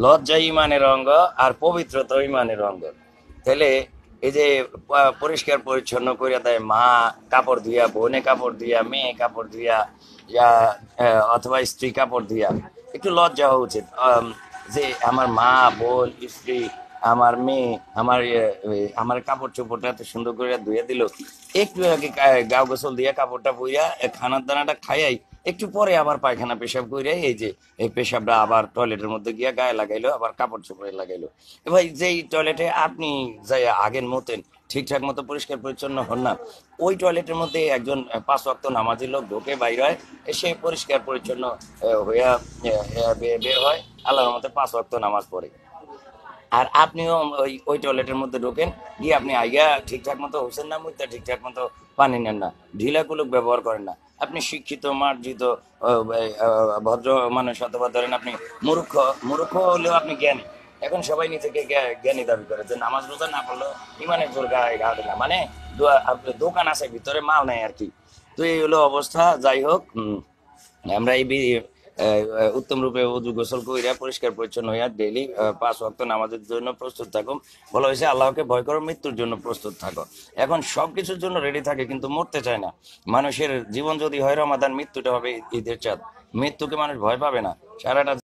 লজ্জা ইমানের অঙ্গ, আর পবিত্রতা ইমানের অঙ্গ। তাহলে এই যে পরিষ্কার পরিচ্ছন্ন করিয়া দেয় মা, কাপড় ধুইয়া, বোনে কাপড় ধুইয়া, মেয়ে কাপড় ধুইয়া, ইয়া অথবা স্ত্রী কাপড় ধুইয়া, একটু লজ্জা হওয়া উচিত। যে আমার মা, বোন, স্ত্রী, আমার মেয়ে, আমার কাপড় চোপড়টা এত সুন্দর করে ধুয়ে দিল, একটু আগে গাও গোসল দিয়া কাপড়টা বইয়া খানার দানাটা খাইয়াই একটু পরে আবার পায়খানা পেশাব করে এই যে এই পেশাবটা আবার টয়লেটের মধ্যে গিয়া গায়ে লাগাইলো, আবার কাপড় চোপড়ে লাগাইলো। ভাই, যেই টয়লেটে আপনি যাই আগের মতেন ঠিকঠাক মতো পরিষ্কার পরিচ্ছন্ন হন না, ওই টয়লেটের মধ্যে একজন 5 ওয়াক্ত নামাজি লোক ঢোকে বাইর হয়, সে পরিষ্কার পরিচ্ছন্ন হইয়া বের হয়, আল্লাহর মতে 5 ওয়াক্ত নামাজ পড়ে। আর আপনিও ওই ওই টয়লেটের মধ্যে ঢোকেন, গিয়ে আপনি আইগা ঠিকঠাক মতো হোসেন না মুইতা ঠিকঠাক মতো পানি নেন না, ঢিলা কুলুক ব্যবহার করেন না। আপনি শিক্ষিত, মার্জিত, ভদ্র মানুষ, অথবা ধরেন আপনি মূর্খ। মূর্খ হলেও আপনি জ্ঞানী। এখন সবাই নিজেকে জ্ঞানী দাবি করে, যে নামাজ রোজা না পড়লো ইমানের জোর গায়ে ঘা দিলাম, মানে দোকান আছে ভিতরে মাল নাই আর কি। তো এই হলো অবস্থা। যাই হোক, আমরা এই উত্তম রূপে ওযু গোসল কইরা পরিষ্কার পরিচ্ছন্ন হইয়া ডেইলি 5 ওয়াক্ত নামাজের জন্য প্রস্তুত থাকো। বলা হয়েছে আল্লাহকে ভয় করো, মৃত্যুর জন্য প্রস্তুত থাকো। এখন সবকিছুর জন্য রেডি থাকে কিন্তু মরতে চায় না। মানুষের জীবন যদি হয় রমাদান, মৃত্যুটা হবে ঈদের চাঁদ। মৃত্যুকে মানুষ ভয় পাবে না। সারাটা